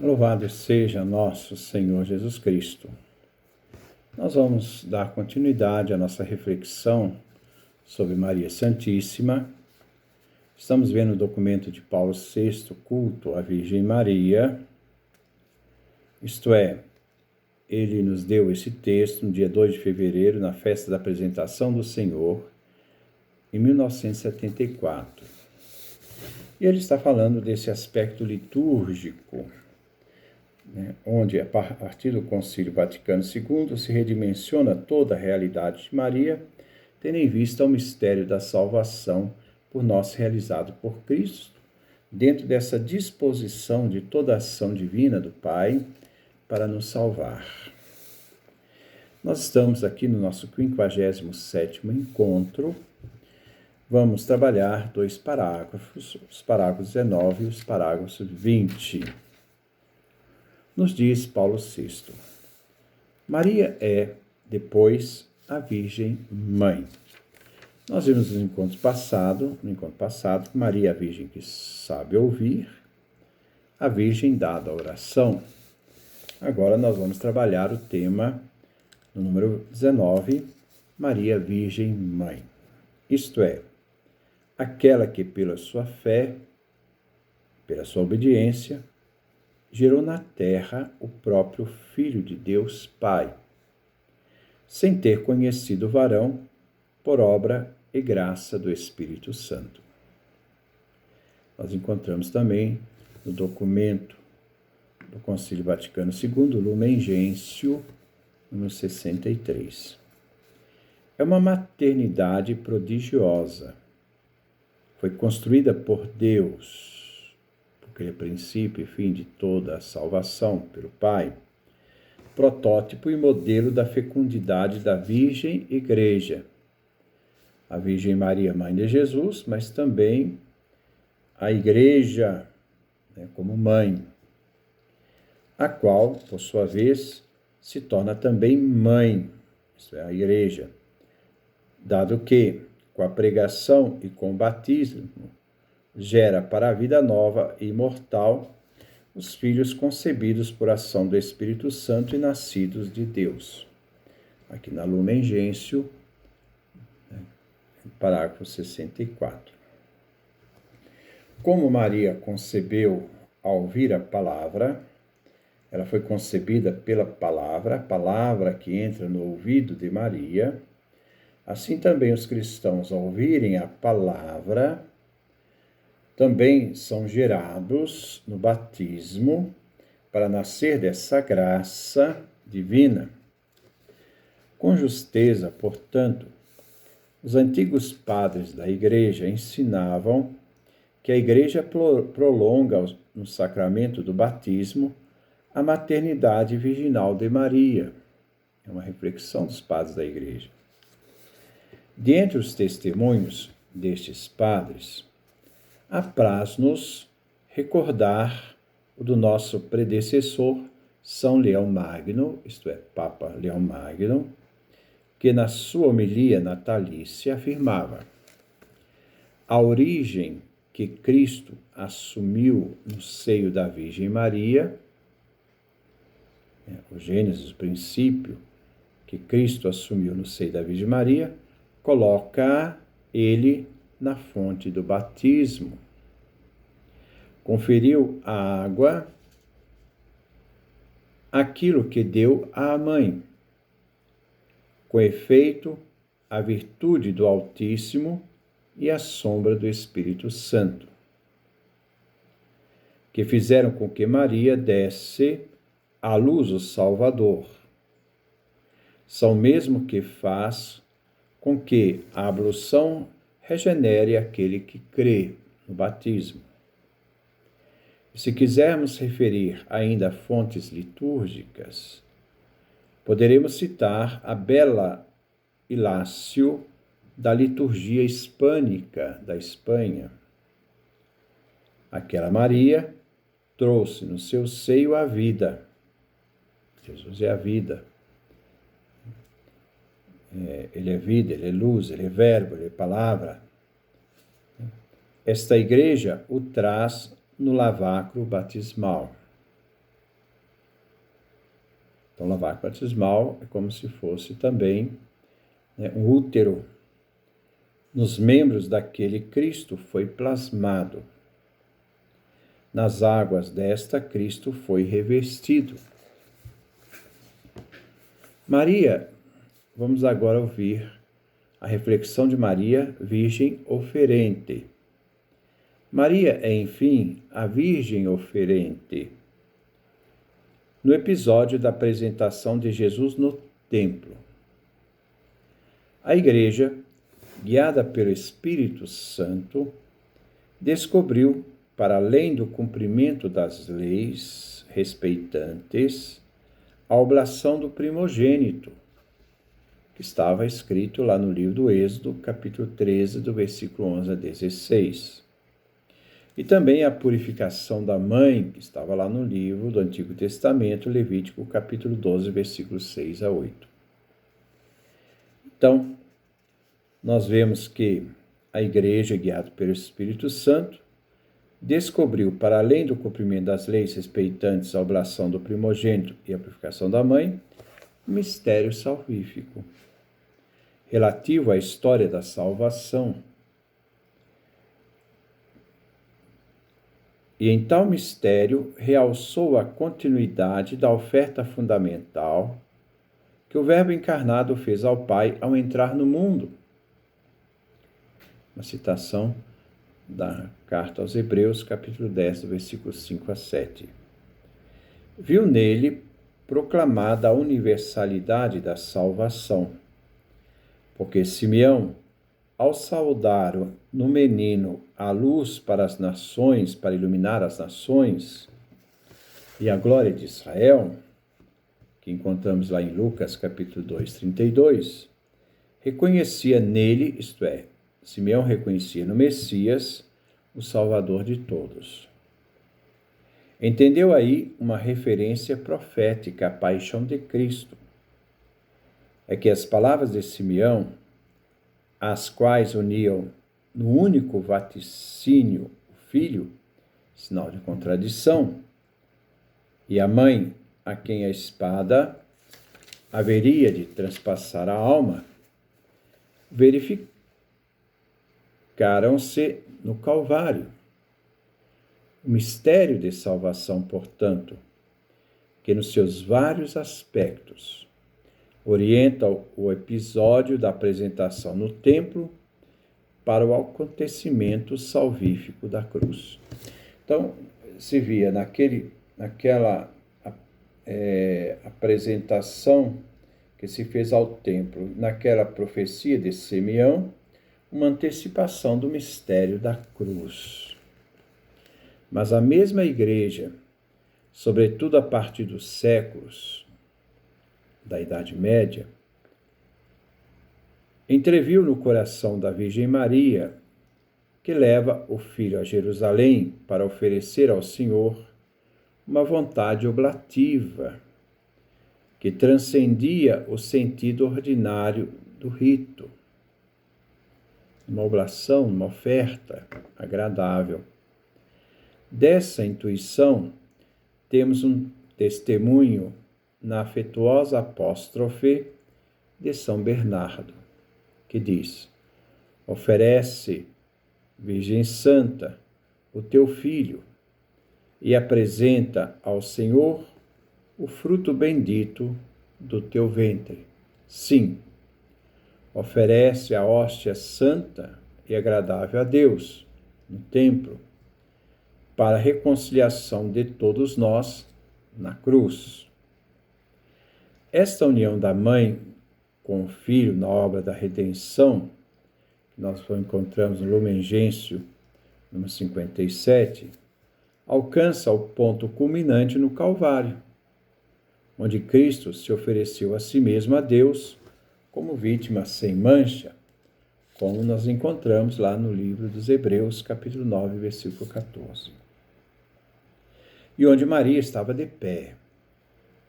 Louvado seja nosso Senhor Jesus Cristo. Nós vamos dar continuidade à nossa reflexão sobre Maria Santíssima. Estamos vendo o documento de Paulo VI, Culto à Virgem Maria. Isto é, ele nos deu esse texto no dia 2 de fevereiro, na festa da apresentação do Senhor, em 1974. E ele está falando desse aspecto litúrgico, onde, a partir do Concílio Vaticano II, se redimensiona toda a realidade de Maria, tendo em vista o mistério da salvação por nós realizado por Cristo, dentro dessa disposição de toda a ação divina do Pai para nos salvar. Nós estamos aqui no nosso 57º encontro. Vamos trabalhar 2 parágrafos, os parágrafos 19 e os parágrafos 20. Nos diz Paulo VI: Maria é, depois, a Virgem Mãe. Nós vimos no encontro passado, que Maria é a Virgem que sabe ouvir, a Virgem dada a oração. Agora nós vamos trabalhar o tema no número 19, Maria Virgem Mãe. Isto é, aquela que pela sua fé, pela sua obediência, gerou na terra o próprio Filho de Deus Pai, sem ter conhecido o varão, por obra e graça do Espírito Santo. Nós encontramos também no documento do Concílio Vaticano II, Lumen Gentium, número 63. É uma maternidade prodigiosa. Foi construída por Deus, porque ele é princípio e fim de toda a salvação pelo Pai, protótipo e modelo da fecundidade da Virgem Igreja, a Virgem Maria, Mãe de Jesus, mas também a Igreja, como mãe, a qual, por sua vez, se torna também mãe, isto é, a Igreja, dado que, com a pregação e com o batismo, gera para a vida nova e imortal os filhos concebidos por ação do Espírito Santo e nascidos de Deus. Aqui na Lumen Gentium, parágrafo 64. Como Maria concebeu ao ouvir a palavra, ela foi concebida pela palavra, a palavra que entra no ouvido de Maria. Assim também os cristãos, ao ouvirem a palavra, também são gerados no batismo para nascer dessa graça divina. Com justeza, portanto, os antigos padres da Igreja ensinavam que a Igreja prolonga no sacramento do batismo a maternidade virginal de Maria. É uma reflexão dos padres da Igreja. Dentre os testemunhos destes padres, apraz-nos recordar o do nosso predecessor, São Leão Magno, isto é, Papa Leão Magno, que na sua homilia natalícia afirmava: a origem que Cristo assumiu no seio da Virgem Maria, o Gênesis, o princípio que Cristo assumiu no seio da Virgem Maria, coloca ele na fonte do batismo. Conferiu à água aquilo que deu à mãe. Com efeito, a virtude do Altíssimo e a sombra do Espírito Santo, que fizeram com que Maria desse à luz o Salvador. São mesmo que faz com que a ablução regenere aquele que crê no batismo. Se quisermos referir ainda a fontes litúrgicas, poderemos citar a bela Ilácio da liturgia hispânica da Espanha. Aquela Maria trouxe no seu seio a vida. Jesus é a vida. Ele é vida, ele é luz, ele é verbo, ele é palavra. Esta igreja o traz no lavacro batismal. Então, lavacro batismal é como se fosse também, né, um útero. Nos membros daquele Cristo foi plasmado. Nas águas desta, Cristo foi revestido. Maria, vamos agora ouvir a reflexão de Maria, Virgem oferente. Maria é, enfim, a Virgem oferente. No episódio da apresentação de Jesus no templo, a Igreja, guiada pelo Espírito Santo, descobriu, para além do cumprimento das leis respeitantes, a oblação do primogênito, que estava escrito lá no livro do Êxodo, capítulo 13, do versículo 11 a 16. E também a purificação da mãe, que estava lá no livro do Antigo Testamento, Levítico, capítulo 12, versículos 6 a 8. Então, nós vemos que a Igreja, guiada pelo Espírito Santo, descobriu, para além do cumprimento das leis respeitantes a oblação do primogênito e a purificação da mãe, um mistério salvífico, relativo à história da salvação. E em tal mistério realçou a continuidade da oferta fundamental que o Verbo encarnado fez ao Pai ao entrar no mundo. Uma citação da carta aos Hebreus, capítulo 10, versículos 5 a 7. Viu nele proclamada a universalidade da salvação, porque Simeão, ao saudar no menino a luz para as nações, para iluminar as nações, e a glória de Israel, que encontramos lá em Lucas, capítulo 2, 32, reconhecia nele, isto é, Simeão reconhecia no Messias o Salvador de todos. Entendeu aí uma referência profética à paixão de Cristo. É que as palavras de Simeão, as quais uniam no único vaticínio o filho, sinal de contradição, e a mãe, a quem a espada haveria de transpassar a alma, verificaram-se no Calvário. O mistério de salvação, portanto, que nos seus vários aspectos orienta o episódio da apresentação no templo para o acontecimento salvífico da cruz. Então, se via naquela apresentação que se fez ao templo, naquela profecia de Simeão, uma antecipação do mistério da cruz. Mas a mesma Igreja, sobretudo a partir dos séculos da Idade Média, entreviu no coração da Virgem Maria, que leva o Filho a Jerusalém para oferecer ao Senhor uma vontade oblativa, que transcendia o sentido ordinário do rito. Uma oblação, uma oferta agradável. Dessa intuição, temos um testemunho na afetuosa apóstrofe de São Bernardo, que diz: oferece, Virgem Santa, o teu filho e apresenta ao Senhor o fruto bendito do teu ventre. Sim, oferece a hóstia santa e agradável a Deus no templo, para a reconciliação de todos nós na cruz. Esta união da mãe com o filho na obra da redenção, que nós encontramos no Lumen Gentium, número 57, alcança o ponto culminante no Calvário, onde Cristo se ofereceu a si mesmo a Deus como vítima sem mancha, como nós encontramos lá no livro dos Hebreus, capítulo 9, versículo 14. E onde Maria estava de pé,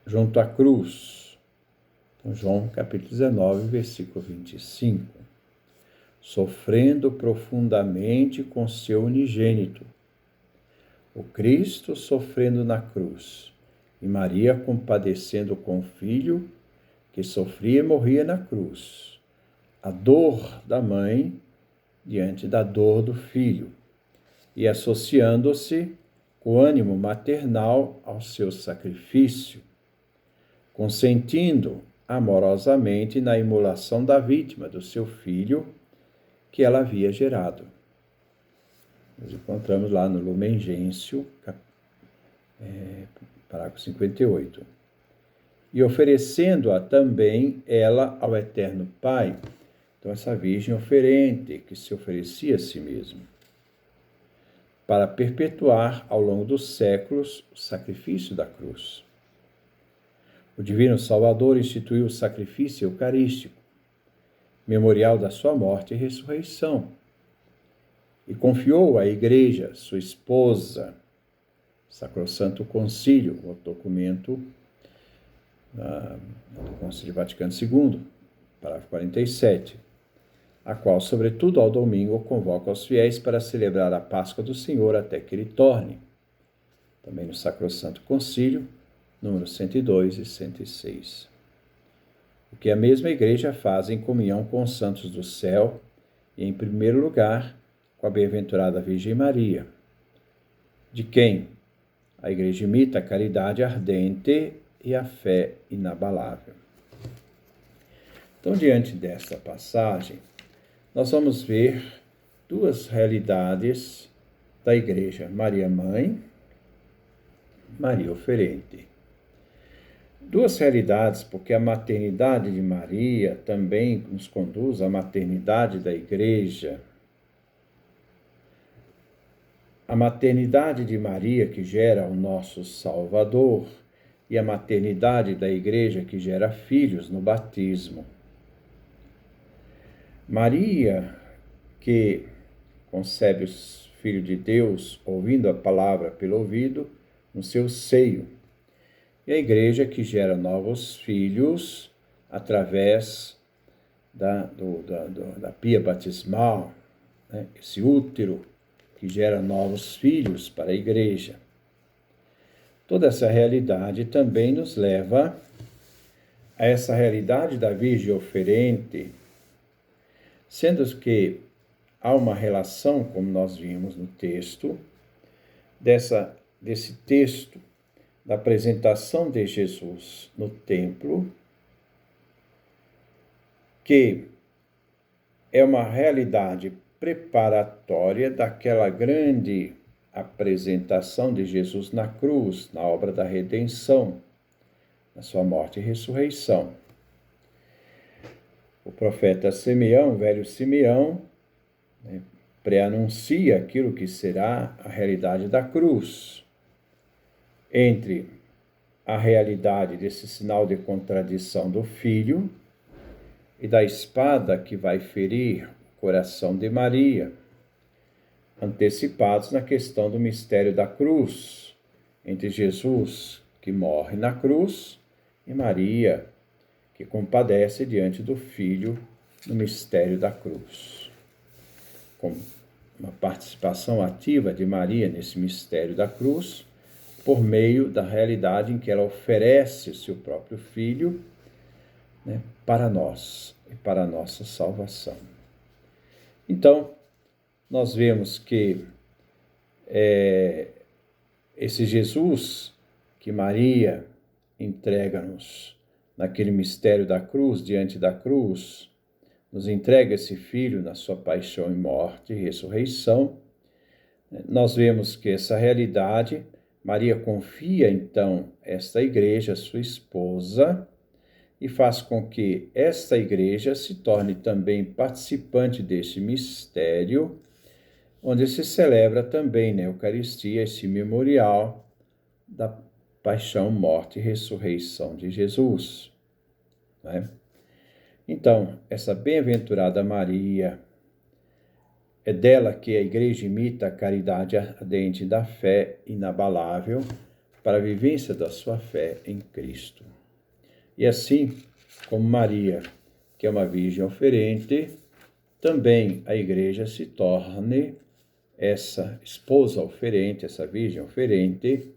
junto à cruz, João capítulo 19, versículo 25, sofrendo profundamente com seu unigênito. O Cristo sofrendo na cruz e Maria compadecendo com o filho que sofria e morria na cruz. A dor da mãe diante da dor do filho e associando-se com ânimo maternal ao seu sacrifício, consentindo amorosamente na imolação da vítima do seu filho que ela havia gerado. Nós encontramos lá no Lumen Gentium, parágrafo 58. E oferecendo-a também ela ao Eterno Pai. Então, essa virgem oferente que se oferecia a si mesma, para perpetuar ao longo dos séculos o sacrifício da cruz. O Divino Salvador instituiu o sacrifício eucarístico, memorial da sua morte e ressurreição, e confiou à Igreja, sua esposa, Sacrosanto Concílio, o documento do Concílio Vaticano II, parágrafo 47, a qual, sobretudo ao domingo, convoca os fiéis para celebrar a Páscoa do Senhor até que ele torne. Também no Sacrosanto Concílio, número 102 e 106. O que a mesma Igreja faz em comunhão com os santos do céu e, em primeiro lugar, com a bem-aventurada Virgem Maria, de quem a Igreja imita a caridade ardente e a fé inabalável. Então, diante desta passagem, nós vamos ver duas realidades da Igreja: Maria Mãe, Maria Oferente. Duas realidades, porque a maternidade de Maria também nos conduz à maternidade da Igreja. A maternidade de Maria, que gera o nosso Salvador, e a maternidade da Igreja, que gera filhos no batismo. Maria, que concebe o Filho de Deus, ouvindo a palavra pelo ouvido, no seu seio. E a Igreja, que gera novos filhos através da pia batismal, né? Esse útero que gera novos filhos para a Igreja. Toda essa realidade também nos leva a essa realidade da Virgem Oferente, sendo que há uma relação, como nós vimos no texto, desse texto da apresentação de Jesus no templo, que é uma realidade preparatória daquela grande apresentação de Jesus na cruz, na obra da redenção, na sua morte e ressurreição. O profeta Simeão, o velho Simeão, pré-anuncia aquilo que será a realidade da cruz, entre a realidade desse sinal de contradição do Filho e da espada que vai ferir o coração de Maria, antecipados na questão do mistério da cruz, entre Jesus, que morre na cruz, e Maria, que compadece diante do Filho no mistério da cruz. Com uma participação ativa de Maria nesse mistério da cruz, por meio da realidade em que ela oferece o seu próprio Filho, né, para nós e para a nossa salvação. Então, nós vemos que esse Jesus que Maria entrega-nos naquele mistério da cruz, diante da cruz, nos entrega esse Filho na sua paixão e morte e ressurreição. Nós vemos que essa realidade, Maria confia então esta Igreja, sua esposa, e faz com que esta Igreja se torne também participante deste mistério, onde se celebra também na Eucaristia esse memorial da paixão, morte e ressurreição de Jesus. Né? Então, essa bem-aventurada Maria, é dela que a Igreja imita a caridade ardente da fé inabalável para a vivência da sua fé em Cristo. E assim como Maria, que é uma virgem oferente, também a Igreja se torne essa esposa oferente, essa virgem oferente,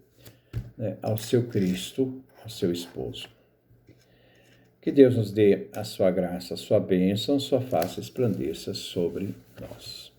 né, ao seu Cristo, ao seu esposo. Que Deus nos dê a sua graça, a sua bênção, a sua face resplandeça sobre nós.